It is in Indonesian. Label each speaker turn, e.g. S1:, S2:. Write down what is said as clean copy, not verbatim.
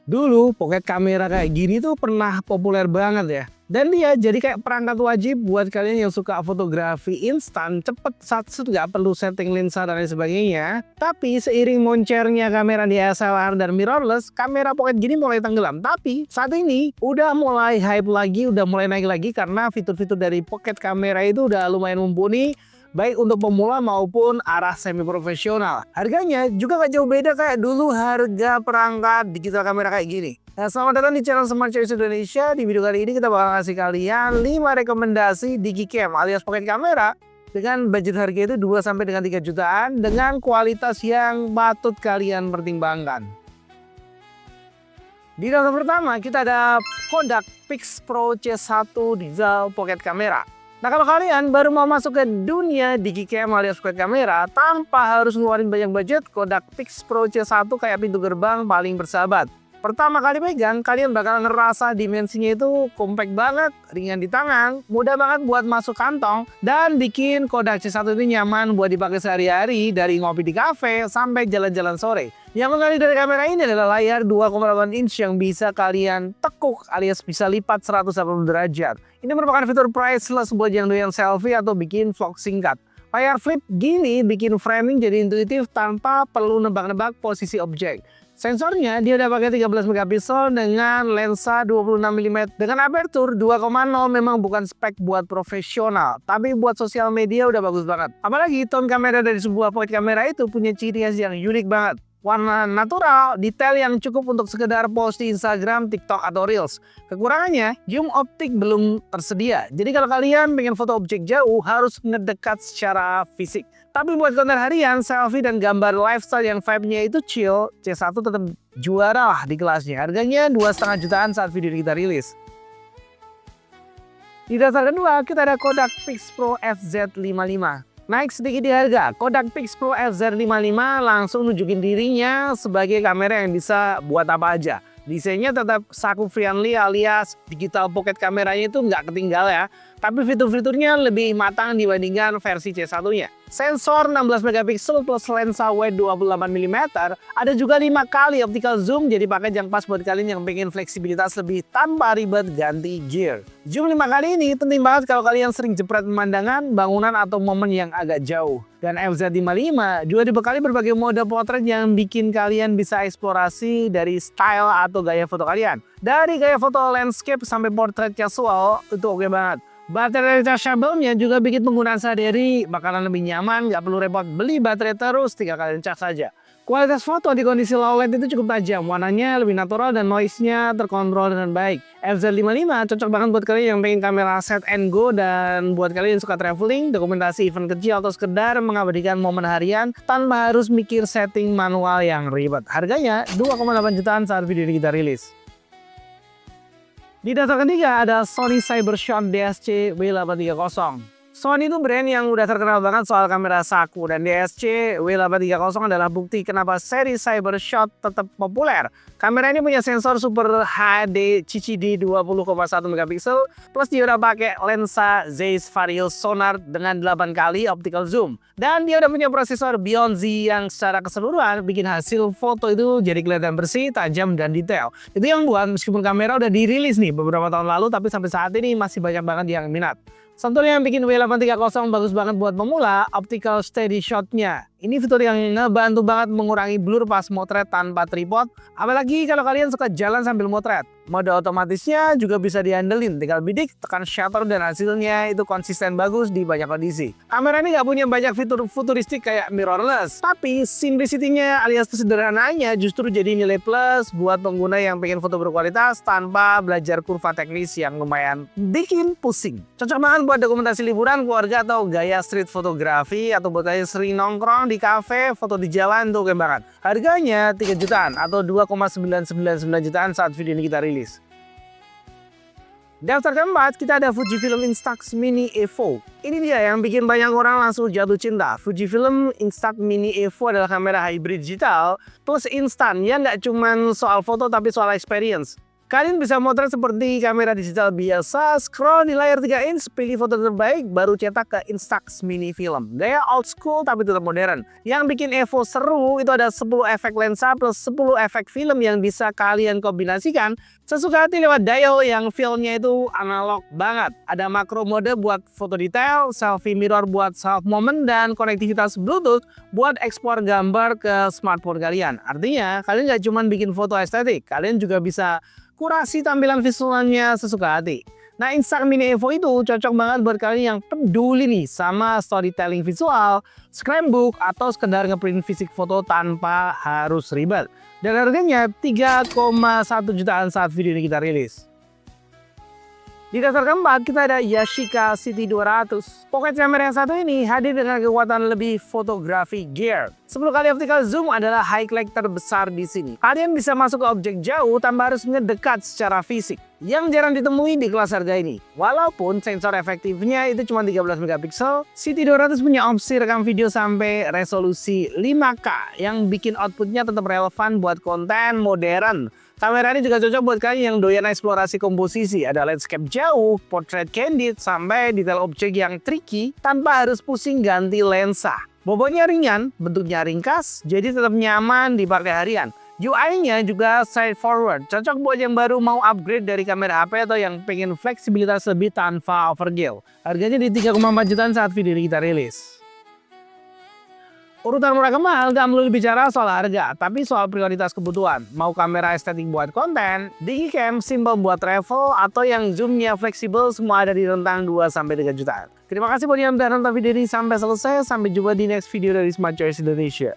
S1: Dulu pocket kamera kayak gini tuh pernah populer banget ya. Dan dia jadi kayak perangkat wajib buat kalian yang suka fotografi instan, cepet, satu nggak perlu setting lensa dan lain sebagainya. Tapi seiring moncernya kamera DSLR dan mirrorless, kamera pocket gini mulai tenggelam. Tapi saat ini udah mulai hype lagi, udah mulai naik lagi karena fitur-fitur dari pocket kamera itu udah lumayan mumpuni, baik untuk pemula maupun arah semi profesional. Harganya juga gak jauh beda kayak dulu harga perangkat digital kamera kayak gini. Nah, selamat datang di channel Smart Choice Indonesia. Di video kali ini kita bakal ngasih kalian 5 rekomendasi Digicam alias pocket kamera dengan budget harga itu 2 sampai dengan 3 jutaan dengan kualitas yang patut kalian pertimbangkan. Di daftar pertama kita ada Kodak Pix Pro C1 Digital Pocket Camera. Nah, kalau kalian baru mau masuk ke dunia Digicam alias pocket kamera tanpa harus ngeluarin banyak budget, Kodak Pix Pro C1 kayak pintu gerbang paling bersahabat. Pertama kali pegang, kalian bakal ngerasa dimensinya itu compact banget, ringan di tangan, mudah banget buat masuk kantong, dan bikin Kodak C1 ini nyaman buat dipakai sehari-hari dari ngopi di kafe sampai jalan-jalan sore. Yang menarik dari kamera ini adalah layar 2,8 inch yang bisa kalian tekuk alias bisa lipat 180 derajat. Ini merupakan fitur priceless buat yang doyan selfie atau bikin vlog singkat. Layar flip gini bikin framing jadi intuitif tanpa perlu nebak-nebak posisi objek. Sensornya dia udah pakai 13 megapiksel dengan lensa 26 mm dengan aperture 2,0, memang bukan spek buat profesional, tapi buat sosial media udah bagus banget. Apalagi tone kamera dari sebuah pocket kamera itu punya ciri khas yang unik banget. Warna natural, detail yang cukup untuk sekedar post di Instagram, TikTok, atau Reels. Kekurangannya, zoom optik belum tersedia. Jadi kalau kalian pengen foto objek jauh, harus ngedekat secara fisik. Tapi buat konten harian, selfie, dan gambar lifestyle yang vibe-nya itu chill, C1 tetap juara lah di kelasnya. Harganya 2,5 jutaan saat video ini kita rilis. Di daftar kedua, kita ada Kodak Pix Pro FZ55. Naik sedikit di harga, Kodak Pix Pro FZ55 langsung nunjukin dirinya sebagai kamera yang bisa buat apa aja. Desainnya tetap saku friendly alias digital pocket kameranya itu nggak ketinggal ya. Tapi fitur-fiturnya lebih matang dibandingkan versi C1-nya. Sensor 16 megapiksel plus lensa wide 28 mm, ada juga 5 kali optical zoom, jadi pakai yang pas buat kalian yang pengen fleksibilitas lebih tanpa ribet ganti gear. Zoom 5 kali ini penting banget kalau kalian sering jepret pemandangan, bangunan, atau momen yang agak jauh. Dan FZ55 juga dibekali berbagai mode potret yang bikin kalian bisa eksplorasi dari style atau gaya foto kalian. Dari gaya foto landscape sampai portrait casual, itu oke banget. Baterai rechargeable-nya juga bikin penggunaan sehari-hari bakalan lebih nyaman, nggak perlu repot beli baterai terus, tinggal kalian cas saja. Kualitas foto di kondisi low light itu cukup tajam, warnanya lebih natural dan noise-nya terkontrol dengan baik. FZ55 cocok banget buat kalian yang pengen kamera set and go, dan buat kalian yang suka traveling, dokumentasi event kecil, atau sekedar mengabadikan momen harian tanpa harus mikir setting manual yang ribet. Harganya 2,8 jutaan saat video ini kita rilis. Di daftar ketiga ada Sony Cybershot DSC W830. Sony itu brand yang udah terkenal banget soal kamera saku, dan DSC W830 adalah bukti kenapa seri Cybershot tetap populer. Kamera ini punya sensor Super HD CCD 20,1 megapiksel, plus dia udah pakai lensa Zeiss Vario Sonar dengan 8 kali optical zoom. Dan dia udah punya prosesor Bion Z yang secara keseluruhan bikin hasil foto itu jadi kelihatan bersih, tajam, dan detail. Itu yang buat meskipun kamera udah dirilis nih beberapa tahun lalu, tapi sampai saat ini masih banyak banget yang minat. Satu yang bikin W830 bagus banget buat pemula, optical steady shot-nya. Ini fitur yang ngebantu banget mengurangi blur pas motret tanpa tripod, apalagi kalau kalian suka jalan sambil motret. Mode otomatisnya juga bisa diandelin, tinggal bidik, tekan shutter, dan hasilnya itu konsisten bagus di banyak kondisi. Kamera ini nggak punya banyak fitur futuristik kayak mirrorless, tapi simplicity-nya alias kesederhanaannya justru jadi nilai plus buat pengguna yang pengen foto berkualitas tanpa belajar kurva teknis yang lumayan bikin pusing. Cocok banget buat dokumentasi liburan, keluarga, atau gaya street fotografi, atau buat kalian sering nongkrong di kafe, foto di jalan tuh oke banget. Harganya 3 jutaan atau 2,999 jutaan saat video ini kita rilis. Daftar keempat, kita ada Fujifilm Instax Mini Evo. Ini dia yang bikin banyak orang langsung jatuh cinta. Fujifilm Instax Mini Evo adalah kamera hybrid digital plus instan, ya nggak cuma soal foto tapi soal experience. Kalian bisa motret seperti kamera digital biasa, scroll di layar 3 inch, pilih foto terbaik, baru cetak ke Instax Mini Film. Gaya old school tapi tetap modern. Yang bikin Evo seru itu ada 10 efek lensa plus 10 efek film yang bisa kalian kombinasikan sesuka hati lewat dial yang feel-nya itu analog banget. Ada makro mode buat foto detail, selfie mirror buat self moment, dan konektivitas Bluetooth buat ekspor gambar ke smartphone kalian. Artinya, kalian nggak cuma bikin foto estetik, kalian juga bisa kurasi tampilan visualnya sesuka hati. Nah, Instax Mini Evo itu cocok banget buat kalian yang peduli nih sama storytelling visual, scrapbook, atau sekedar ngeprint fisik foto tanpa harus ribet. Dan harganya 3,1 jutaan saat video ini kita rilis. Di dasar keempat, kita ada Yashica CT200. Pocket camera yang satu ini hadir dengan kekuatan lebih fotografi gear. 10 kali optical zoom adalah highlight terbesar di sini. Kalian bisa masuk ke objek jauh tanpa harus mendekat secara fisik, yang jarang ditemui di kelas harga ini. Walaupun sensor efektifnya itu cuma 13 megapiksel, CT200 punya opsi rekam video sampai resolusi 5K yang bikin outputnya tetap relevan buat konten modern. Kamera ini juga cocok buat kalian yang doyan eksplorasi komposisi. Ada landscape jauh, portrait candid, sampai detail objek yang tricky tanpa harus pusing ganti lensa. Bobotnya ringan, bentuknya ringkas, jadi tetap nyaman dipakai harian. UI-nya juga straightforward, cocok buat yang baru mau upgrade dari kamera HP atau yang pengen fleksibilitas lebih tanpa overkill. Harganya di 3,4 jutaan saat video ini kita rilis. Urutan murah ke mahal gak melulu bicara soal harga, tapi soal prioritas kebutuhan. Mau kamera estetik buat konten, digicam simple buat travel, atau yang zoomnya fleksibel, semua ada di rentang 2-3 jutaan. Terima kasih buat yang udah nonton video ini sampai selesai. Sampai jumpa di next video dari Smart Choice Indonesia.